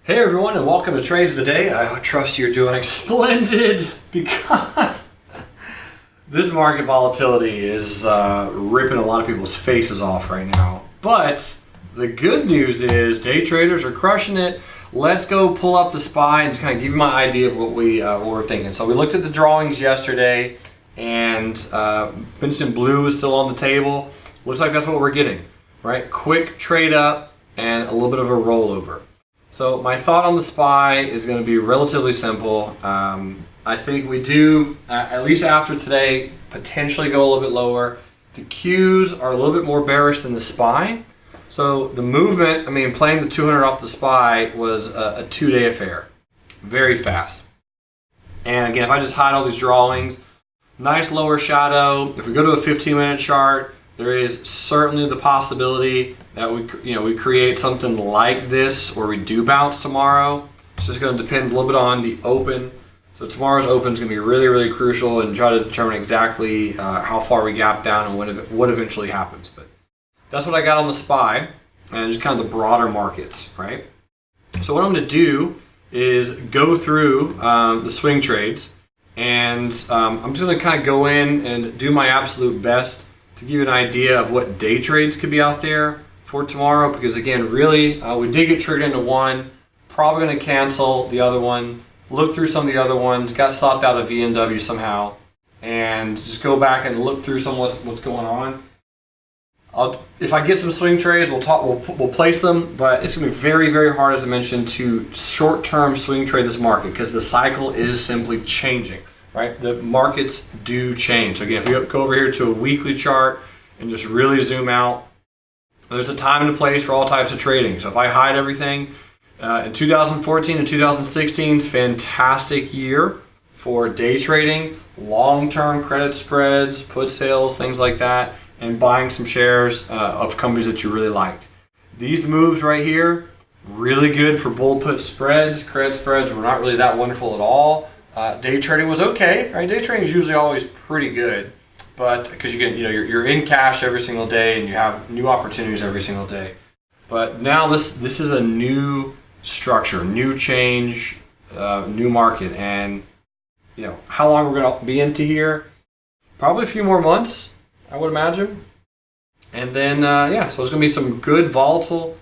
Hey everyone, and welcome to Trades of the Day. I trust you're doing splendid because this market volatility is ripping a lot of people's faces off right now. But the good news is day traders are crushing it. Let's go pull up the SPY and just kind of give you my idea of what we're thinking. So we looked at the drawings yesterday, and Benjamin Blue is still on the table. Looks like that's what we're getting, right? Quick trade up and a little bit of a rollover. So my thought on the SPY is going to be relatively simple. I think we do, at least after today, potentially go a little bit lower. The Qs are a little bit more bearish than the SPY. So the movement, playing the 200 off the SPY was a 2-day affair. Very fast. And again, if I just hide all these drawings, nice lower shadow. If we go to a 15-minute chart, there is certainly the possibility that we create something like this, or we do bounce tomorrow. It's just going to depend a little bit on the open. So tomorrow's open is going to be really, really crucial, and try to determine exactly how far we gap down and what eventually happens. But that's what I got on the SPY, and just kind of the broader markets, right? So what I'm going to do is go through the swing trades, and I'm just going to kind of go in and do my absolute best to give you an idea of what day trades could be out there for tomorrow, because again, really, we did get triggered into one, probably going to cancel the other one, look through some of the other ones, got stopped out of VMW somehow, and just go back and look through some of what's going on. If I get some swing trades, we'll place them, but it's going to be very, very hard, as I mentioned, to short-term swing trade this market, because the cycle is simply changing. Right, the markets do change. So again, if we go over here to a weekly chart and just really zoom out, there's a time and a place for all types of trading. So if I hide everything, in 2014 and 2016, fantastic year for day trading, long-term credit spreads, put sales, things like that, and buying some shares of companies that you really liked. These moves right here, really good for bull put spreads. Credit spreads were not really that wonderful at all. Day trading was okay, right? Day trading is usually always pretty good, but because you're in cash every single day and you have new opportunities every single day. But now this is a new structure, new change, new market, and how long we're going to be into here? Probably a few more months, I would imagine. And then so there's going to be some good volatile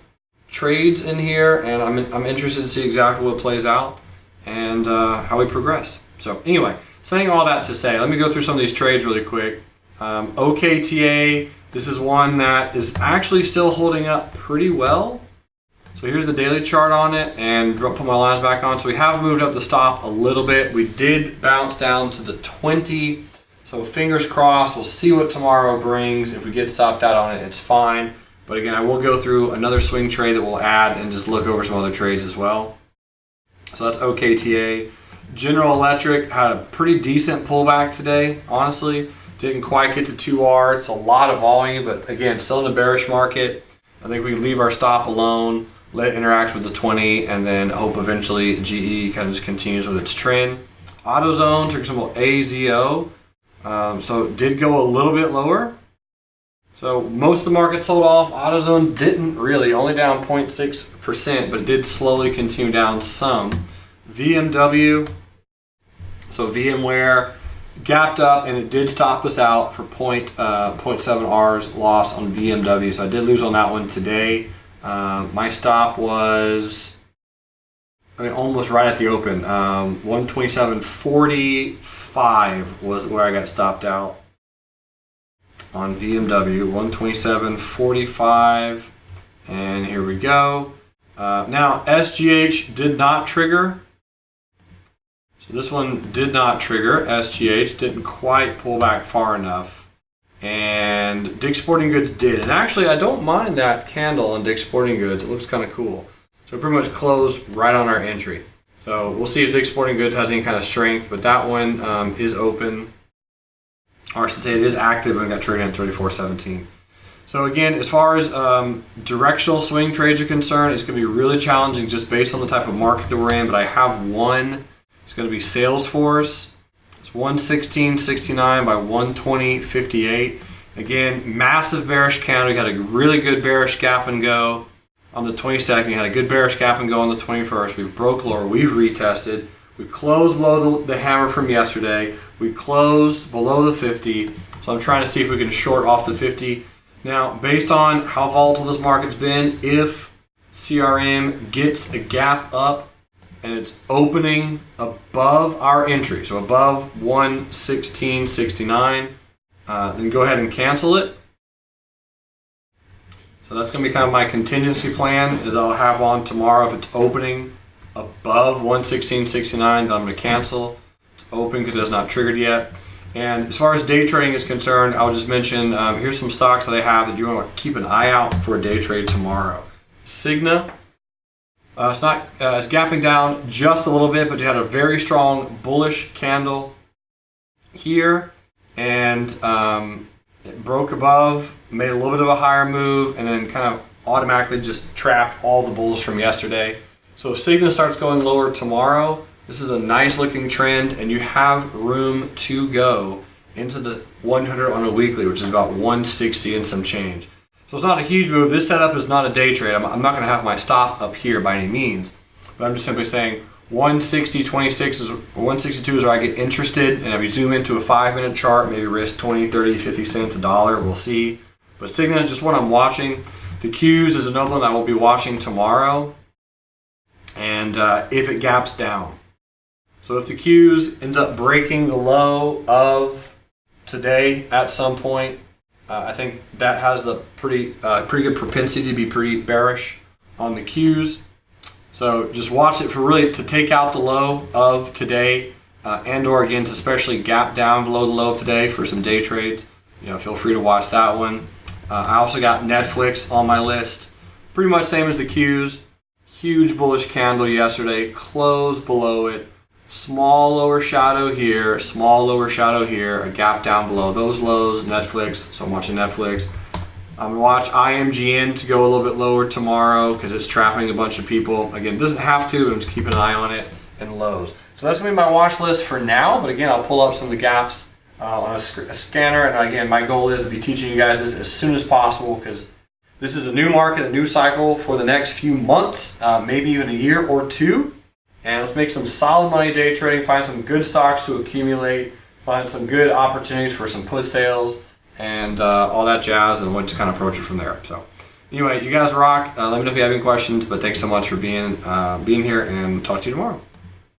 trades in here, and I'm interested to see exactly what plays out and how we progress. So anyway, saying all that to say, let me go through some of these trades really quick. OKTA, this is one that is actually still holding up pretty well. So here's the daily chart on it, and put my lines back on. So we have moved up the stop a little bit. We did bounce down to the 20. So fingers crossed, we'll see what tomorrow brings. If we get stopped out on it, it's fine. But again, I will go through another swing trade that we'll add and just look over some other trades as well. So that's OKTA. General Electric had a pretty decent pullback today, honestly. Didn't quite get to 2R. It's a lot of volume, but again, still in a bearish market. I think we leave our stop alone, let it interact with the 20, and then hope eventually GE kind of just continues with its trend. AutoZone, ticker symbol AZO. So it did go a little bit lower. So most of the market sold off. AutoZone didn't really, only down 0.6%, but it did slowly continue down some. VMW, so VMware, gapped up, and it did stop us out for 0.7 R's loss on VMW. So I did lose on that one today. My stop was, almost right at the open. 127.45 was where I got stopped out on VMW, 127.45, and here we go. Now SGH did not trigger, so this one did not trigger. SGH didn't quite pull back far enough, and Dick's Sporting Goods did. And actually, I don't mind that candle on Dick's Sporting Goods. It looks kind of cool. So pretty much closed right on our entry. So we'll see if Dick's Sporting Goods has any kind of strength, but that one is open. Or I should say it is active and got traded at 34.17. So again, as far as directional swing trades are concerned, it's going to be really challenging just based on the type of market that we're in. But I have one. It's going to be Salesforce. It's 116.69 by 120.58. Again, massive bearish candle. We got a really good bearish gap and go. on the 22nd. We had a good bearish gap and go on the 21st. We've broke lower. We've retested. We closed below the hammer from yesterday. We closed below the 50. So I'm trying to see if we can short off the 50. Now, based on how volatile this market's been, if CRM gets a gap up and it's opening above our entry, so above 116.69, then go ahead and cancel it. So that's going to be kind of my contingency plan, is I'll have on tomorrow if it's opening above 116.69, then I'm going to cancel. It's open because it's not triggered yet. And as far as day trading is concerned, I'll just mention, here's some stocks that I have that you want to keep an eye out for a day trade tomorrow. Cigna, it's gapping down just a little bit, but you had a very strong bullish candle here, and it broke above, made a little bit of a higher move, and then kind of automatically just trapped all the bulls from yesterday. So if Cigna starts going lower tomorrow, this is a nice looking trend, and you have room to go into the 100 on a weekly, which is about 160 and some change. So it's not a huge move. This setup is not a day trade. I'm not going to have my stop up here by any means, but I'm just simply saying 160.26 or 162 is where I get interested, and if you zoom into a 5-minute chart, maybe risk 20, 30, 50 cents, $1, we'll see. But Cigna, just what I'm watching. The Qs is another one that we'll be watching tomorrow, and if it gaps down. So if the Qs ends up breaking the low of today at some point, I think that has the pretty good propensity to be pretty bearish on the Qs. So just watch it for really to take out the low of today, and or again to especially gap down below the low of today for some day trades. Feel free to watch that one. I also got Netflix on my list. Pretty much same as the Qs. Huge bullish candle yesterday, closed below it. Small lower shadow here, small lower shadow here, a gap down below those lows, Netflix, so I'm watching Netflix. I'm going to watch IMGN to go a little bit lower tomorrow because it's trapping a bunch of people. Again, it doesn't have to, but I'm just keeping an eye on it, and lows. So that's going to be my watch list for now, but again, I'll pull up some of the gaps on a scanner, and again, my goal is to be teaching you guys this as soon as possible because this is a new market, a new cycle for the next few months, maybe even a year or two. And let's make some solid money day trading, find some good stocks to accumulate, find some good opportunities for some put sales, and all that jazz, and what to kind of approach it from there. So anyway, you guys rock. Let me know if you have any questions, but thanks so much for being here, and talk to you tomorrow.